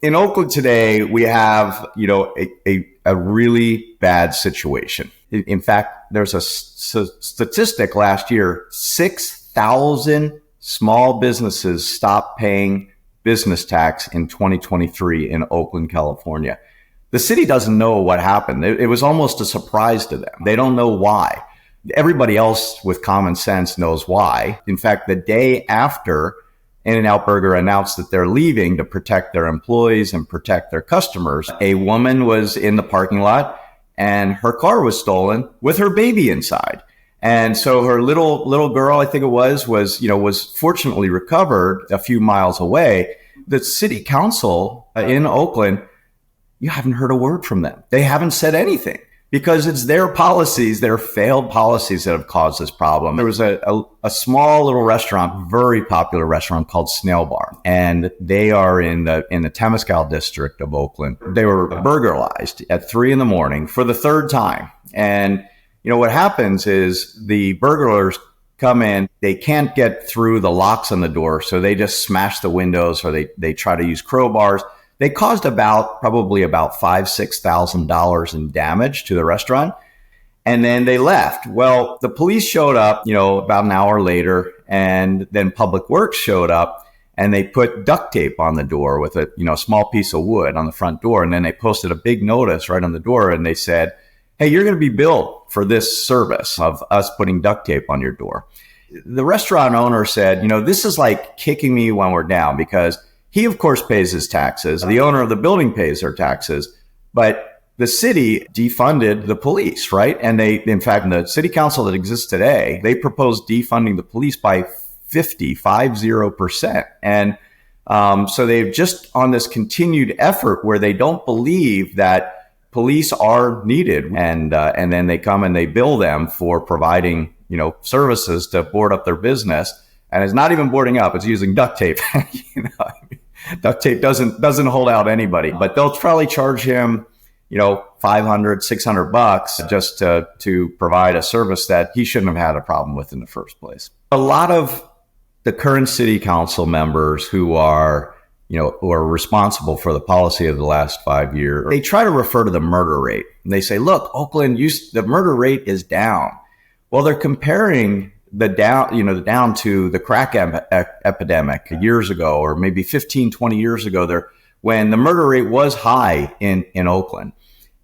in Oakland today, we have, a really bad situation. In fact, there's a statistic last year, 6,000 small businesses stopped paying business tax in 2023 in Oakland, California. The city doesn't know what happened. It was almost a surprise to them. They don't know why. Everybody else with common sense knows why. In fact, the day after In-N-Out Burger announced that they're leaving to protect their employees and protect their customers, a woman was in the parking lot and her car was stolen with her baby inside. And so her little girl, I think it was fortunately recovered a few miles away. The city council in Oakland, you haven't heard a word from them. They haven't said anything because it's their policies, their failed policies that have caused this problem. There was a small little restaurant, very popular restaurant called Snail Bar, and they are in the Temescal district of Oakland. They were burglarized at 3 a.m. for the third time. And what happens is the burglars come in, they can't get through the locks on the door, so they just smash the windows or they try to use crowbars. They caused probably about $5,000-$6,000 in damage to the restaurant, and then they left. Well, the police showed up, about an hour later, and then Public Works showed up, and they put duct tape on the door with a small piece of wood on the front door, and then they posted a big notice right on the door, and they said, "Hey, you're going to be billed for this service of us putting duct tape on your door." The restaurant owner said, "This is like kicking me when we're down," because he, of course, pays his taxes. The owner of the building pays their taxes, but the city defunded the police, right? And in fact, in the city council that exists today, they proposed defunding the police by 50%. And so they've just on this continued effort where they don't believe that police are needed, and then they come and they bill them for providing services to board up their business, and it's not even boarding up; it's using duct tape. Duct tape doesn't hold out anybody, but they'll probably charge him $500-$600 just to provide a service that he shouldn't have had a problem with in the first place. A lot of the current city council members who are responsible for the policy of the last 5 years, they try to refer to the murder rate. And they say, look, Oakland, the murder rate is down. Well, they're comparing the down to the crack epidemic years ago, or maybe 15, 20 years ago, when the murder rate was high in Oakland.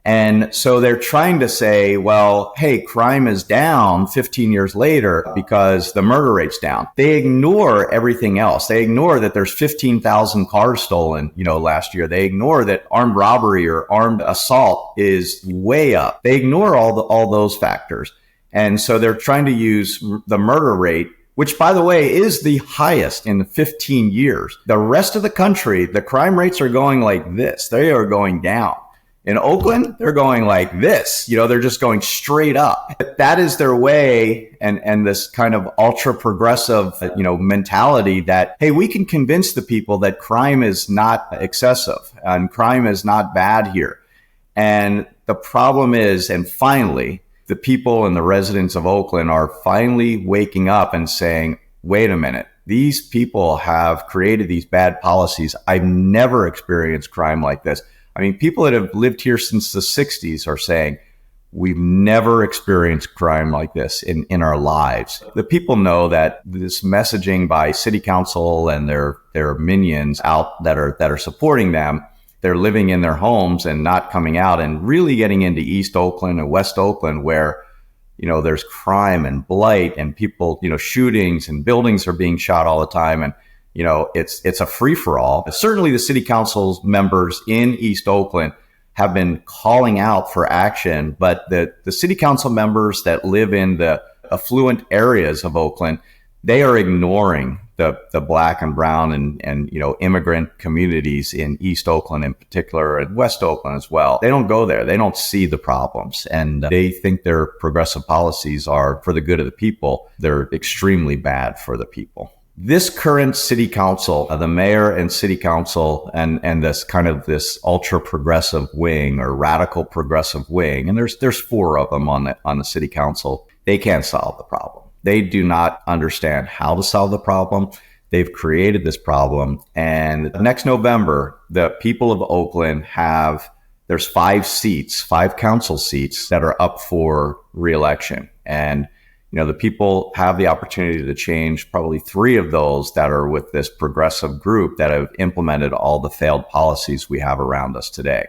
And so they're trying to say, well, hey, crime is down 15 years later because the murder rate's down. They ignore everything else. They ignore that there's 15,000 cars stolen, last year. They ignore that armed robbery or armed assault is way up. They ignore all those factors. And so they're trying to use the murder rate, which, by the way, is the highest in 15 years. The rest of the country, the crime rates are going like this. They are going down. In Oakland, they're going like this. They're just going straight up. But that is their way, and this kind of ultra progressive, mentality that, hey, we can convince the people that crime is not excessive and crime is not bad here. And the problem is, and finally, the people and the residents of Oakland are finally waking up and saying, wait a minute, these people have created these bad policies. I've never experienced crime like this. I mean, people that have lived here since the 60s are saying, we've never experienced crime like this in our lives. The people know that this messaging by city council and their minions out that are supporting them, they're living in their homes and not coming out and really getting into East Oakland and West Oakland where, there's crime and blight and people, shootings and buildings are being shot all the time. And, it's a free for all. Certainly the city council members in East Oakland have been calling out for action, but the city council members that live in the affluent areas of Oakland, they are ignoring the black and brown and immigrant communities in East Oakland in particular, and West Oakland as well. They don't go there. They don't see the problems, and they think their progressive policies are for the good of the people. They're extremely bad for the people. This current city council, the mayor and city council, and this ultra progressive wing or radical progressive wing, and there's 4 of them on the city council. They can't solve the problem. They do not understand how to solve the problem. They've created this problem. And next November, the people of Oakland there's 5 council seats that are up for reelection. And, the people have the opportunity to change probably 3 of those that are with this progressive group that have implemented all the failed policies we have around us today.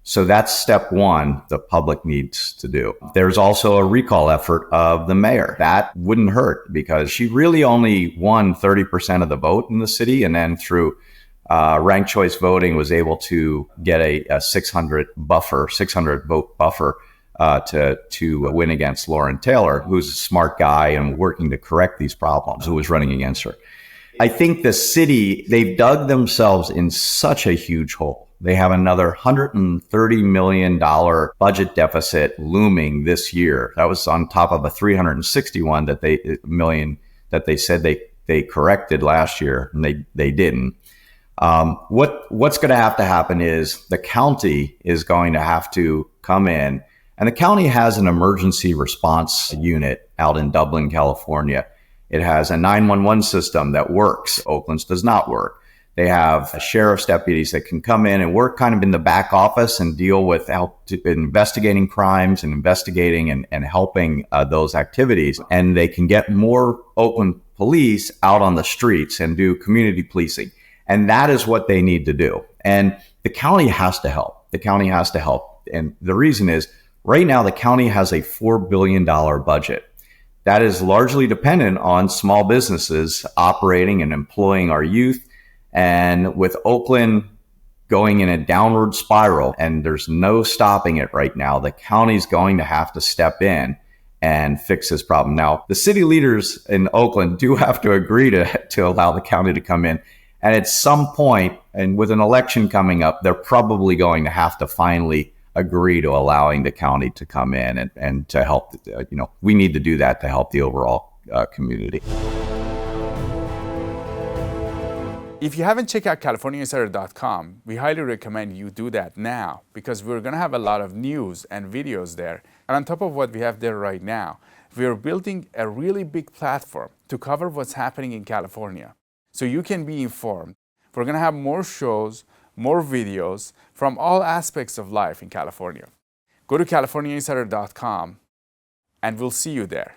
So that's step 1 the public needs to do. There's also a recall effort of the mayor. That wouldn't hurt because she really only won 30% of the vote in the city. And then through ranked choice voting was able to get a 600 vote buffer to win against Lauren Taylor, who's a smart guy and working to correct these problems, who was running against her. I think the city, they've dug themselves in such a huge hole. They have another $130 million budget deficit looming this year. That was on top of a $361 million that they said they corrected last year, and they didn't. What's going to happen is the county is going to have to come in, and the county has an emergency response unit out in Dublin, California. It has a 911 system that works. Oakland's does not work. They have sheriff's deputies that can come in and work kind of in the back office and deal with investigating crimes and investigating and helping those activities. And they can get more Oakland police out on the streets and do community policing. And that is what they need to do. And the county has to help. And the reason is right now the county has a $4 billion budget. That is largely dependent on small businesses operating and employing our youth. And with Oakland going in a downward spiral, and there's no stopping it right now, the county's going to have to step in and fix this problem. Now, the city leaders in Oakland do have to agree to allow the county to come in. And at some point, and with an election coming up, they're probably going to have to finally agree to allowing the county to come in and to help. We need to do that to help the overall community. If you haven't checked out CaliforniaInsider.com, we highly recommend you do that now because we're going to have a lot of news and videos there. And on top of what we have there right now, we are building a really big platform to cover what's happening in California so you can be informed. We're going to have more shows, more videos from all aspects of life in California. Go to CaliforniaInsider.com and we'll see you there.